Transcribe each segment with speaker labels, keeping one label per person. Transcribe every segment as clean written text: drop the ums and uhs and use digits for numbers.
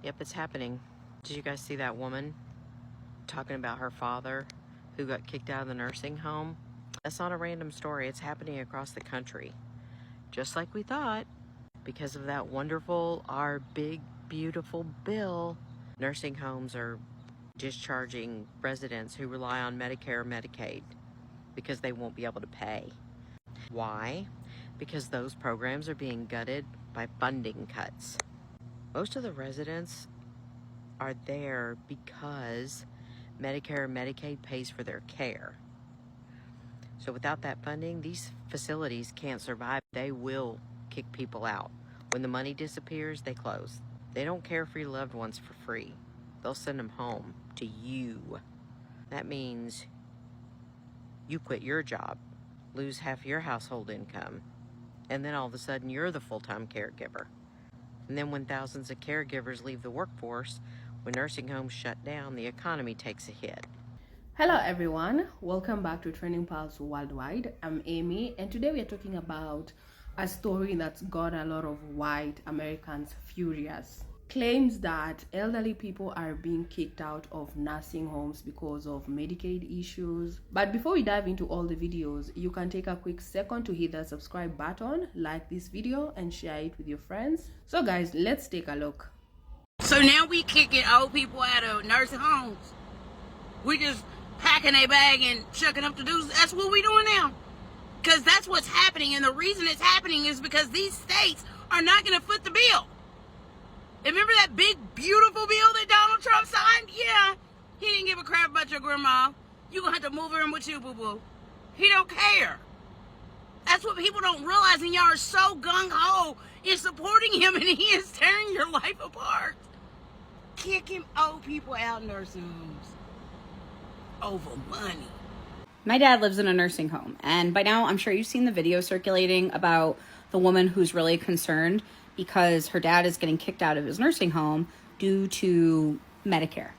Speaker 1: Yep, it's happening. Did you guys see that woman talking about her father who got kicked out of the nursing home? That's not a random story. It's happening across the country. Just like we thought, because of that wonderful, our big, beautiful bill, nursing homes are discharging residents who rely on Medicare or Medicaid because they won't be able to pay. Why? Because those programs are being gutted by funding cuts. Most of the residents are there because Medicare and Medicaid pays for their care. So without that funding, these facilities can't survive. They will kick people out. When the money disappears, they close. They don't care for your loved ones for free. They'll send them home to you. That means you quit your job, lose half your household income, and then all of a sudden you're the full-time caregiver. And then when thousands of caregivers leave the workforce, when nursing homes shut down, the economy takes a hit.
Speaker 2: Hello everyone, welcome back to Training Pulse Worldwide. I'm Amy, and today we are talking about a story that's got a lot of white Americans furious. Claims that elderly people are being kicked out of nursing homes because of Medicaid issues. But before we dive into all the videos, you can take a quick second to hit the subscribe button, like this video, and share it with your friends. So guys, let's take a look.
Speaker 3: So now we kicking old people out of nursing homes. We just packing a bag and chucking up the dudes. That's what we doing now. Because that's what's happening. And the reason it's happening is because these states are not going to foot the bill. Remember that big, beautiful bill that Donald Trump signed? Yeah. He didn't give a crap about your grandma. You're going to have to move her in with you, boo-boo. He don't care. That's what people don't realize. And y'all are so gung-ho in supporting him, and he is tearing your life apart. Kicking old people out in nursing homes over money.
Speaker 4: My dad lives in a nursing home, and by now I'm sure you've seen the video circulating about the woman who's really concerned because her dad is getting kicked out of his nursing home due to Medicare.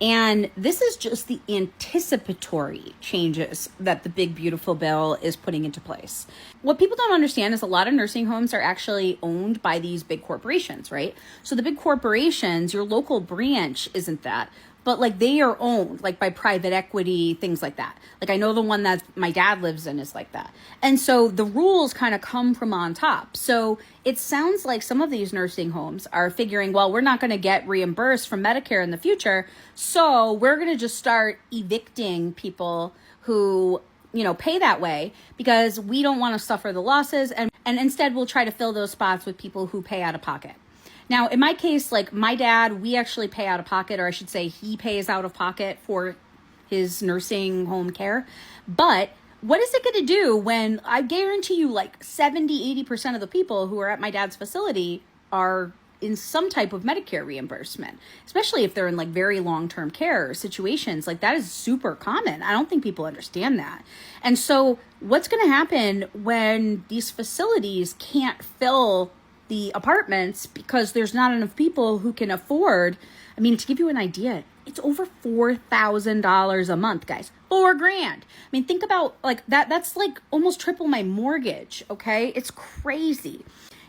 Speaker 4: And this is just the anticipatory changes that the big, beautiful bill is putting into place. What people don't understand is a lot of nursing homes are actually owned by these big corporations, right? So the big corporations, your local branch isn't that, but like they are owned like by private equity, things like that. Like I know the one that my dad lives in is like that. And so the rules kind of come from on top. So it sounds like some of these nursing homes are figuring, well, we're not going to get reimbursed from Medicare in the future. So we're going to just start evicting people who, pay that way because we don't want to suffer the losses. And instead we'll try to fill those spots with people who pay out of pocket. Now, in my case, like my dad, we actually pay out of pocket, or I should say he pays out of pocket for his nursing home care. But what is it going to do when I guarantee you like 70-80% of the people who are at my dad's facility are in some type of Medicare reimbursement, especially if they're in like very long-term care situations. Like that is super common. I don't think people understand that. And so what's going to happen when these facilities can't fill the apartments because there's not enough people who can afford? I mean, to give you an idea, it's over $4,000 a month, guys. $4,000. I mean, think about like that. That's like almost triple my mortgage. Okay. It's crazy.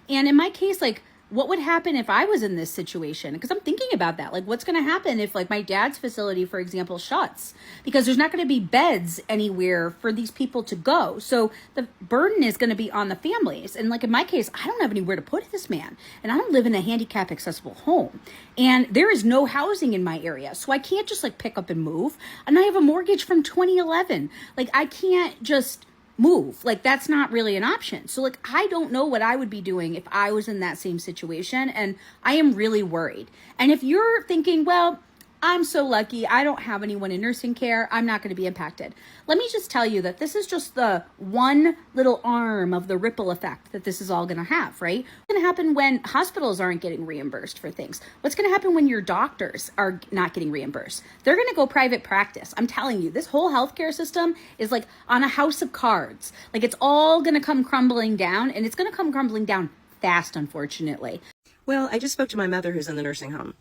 Speaker 4: And in my case, like what would happen if I was in this situation? Because I'm thinking about that. Like what's going to happen if like my dad's facility, for example, shuts because there's not going to be beds anywhere for these people to go. So the burden is going to be on the families. And like in my case, I don't have anywhere to put this man. And I don't live in a handicap accessible home. And there is no housing in my area. So I can't just like pick up and move. And I have a mortgage from 2011. Like I can't just move. Like that's not really an option. So like I don't know what I would be doing if I was in that same situation, and I am really worried. And if you're thinking, well, I'm so lucky, I don't have anyone in nursing care, I'm not going to be impacted. Let me just tell you that this is just the one little arm of the ripple effect that this is all going to have, right? What's going to happen when hospitals aren't getting reimbursed for things? What's going to happen when your doctors are not getting reimbursed? They're going to go private practice. I'm telling you, this whole healthcare system is like on a house of cards. Like it's all going to come crumbling down, and it's going to come crumbling down fast, unfortunately.
Speaker 5: Well, I just spoke to my mother who's in the nursing home.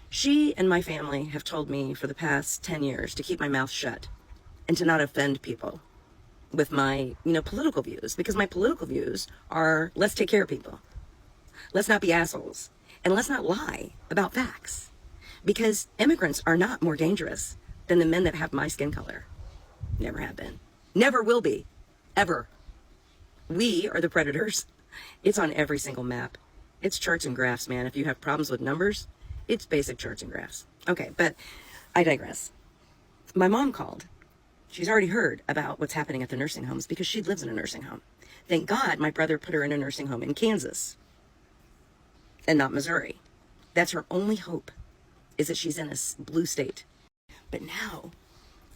Speaker 5: She and my family have told me for the past 10 years to keep my mouth shut and to not offend people with my, political views, because my political views are let's take care of people. Let's not be assholes. And let's not lie about facts, because immigrants are not more dangerous than the men that have my skin color. Never have been. Never will be. Ever. We are the predators. It's on every single map. It's charts and graphs, man. If you have problems with numbers, it's basic charts and graphs. Okay, but I digress. My mom called. She's already heard about what's happening at the nursing homes because she lives in a nursing home. Thank God my brother put her in a nursing home in Kansas and not Missouri. That's her only hope, is that she's in a blue state. But now,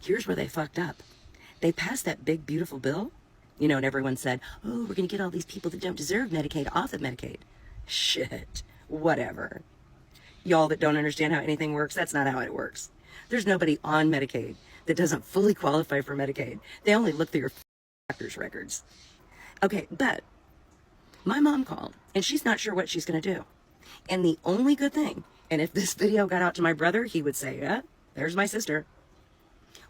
Speaker 5: here's where they fucked up. They passed that big, beautiful bill, you know, and everyone said, oh, we're going to get all these people that don't deserve Medicaid off of Medicaid. Shit, whatever. Y'all that don't understand how anything works, that's not how it works. There's nobody on Medicaid that doesn't fully qualify for Medicaid. They only look through your doctor's records. Okay, but my mom called, and she's not sure what she's going to do. And the only good thing, and if this video got out to my brother, he would say, yeah, there's my sister.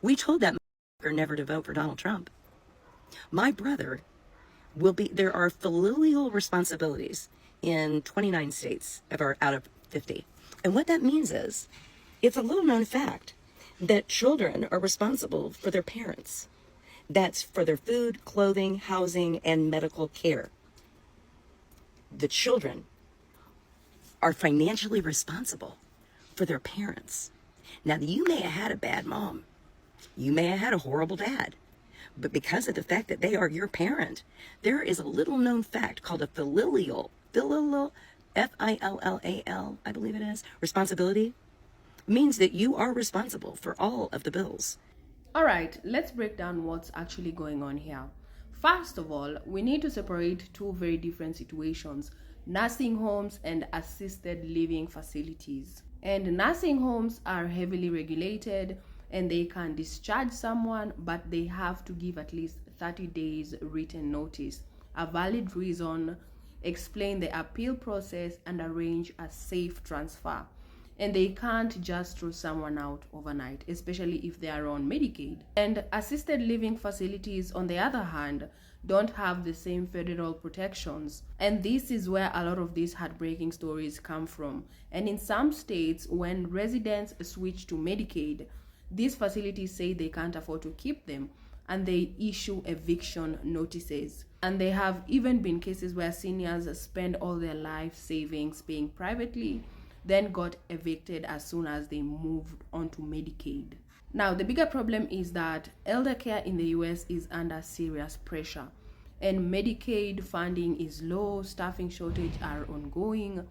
Speaker 5: We told that motherfucker never to vote for Donald Trump. My brother will be, there are familial responsibilities in 29 states out of 50. And what that means is, it's a little known fact that children are responsible for their parents. That's for their food, clothing, housing, and medical care. The children are financially responsible for their parents. Now, you may have had a bad mom. You may have had a horrible dad. But because of the fact that they are your parent, there is a little known fact called a filial, F-I-L-L-A-L, I believe it is, responsibility, means that you are responsible for all of the bills.
Speaker 2: All right, let's break down what's actually going on here. First of all, we need to separate two very different situations: nursing homes and assisted living facilities. And nursing homes are heavily regulated, and they can discharge someone, but they have to give at least 30 days written notice, a valid reason, explain the appeal process, and arrange a safe transfer. And they can't just throw someone out overnight, especially if they are on Medicaid. And assisted living facilities, on the other hand, don't have the same federal protections. And this is where a lot of these heartbreaking stories come from. And in some states, when residents switch to Medicaid, these facilities say they can't afford to keep them, and they issue eviction notices. And there have even been cases where seniors spend all their life savings paying privately, then got evicted as soon as they moved onto Medicaid. Now, the bigger problem is that elder care in the US is under serious pressure, and Medicaid funding is low, staffing shortage are ongoing,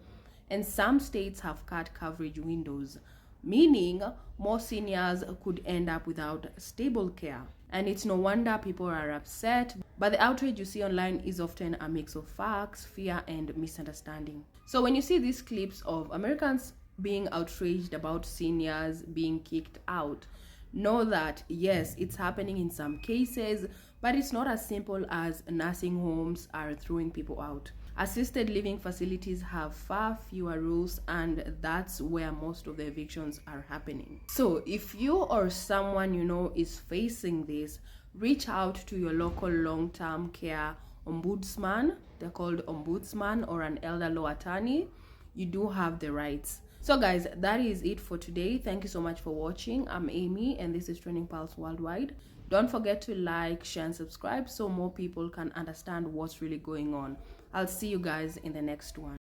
Speaker 2: and some states have cut coverage windows, meaning more seniors could end up without stable care. And it's no wonder people are upset, but the outrage you see online is often a mix of facts, fear, and misunderstanding. So when you see these clips of Americans being outraged about seniors being kicked out, know that yes, it's happening in some cases, but it's not as simple as nursing homes are throwing people out. Assisted living facilities have far fewer rules, and that's where most of the evictions are happening. So if you or someone you know is facing this, reach out to your local long-term care ombudsman. They're called ombudsman, or an elder law attorney. You do have the rights. So guys, that is it for today. Thank you so much for watching. I'm Amy, and this is Trending Pulse Worldwide. Don't forget to like, share, and subscribe so more people can understand what's really going on. I'll see you guys in the next one.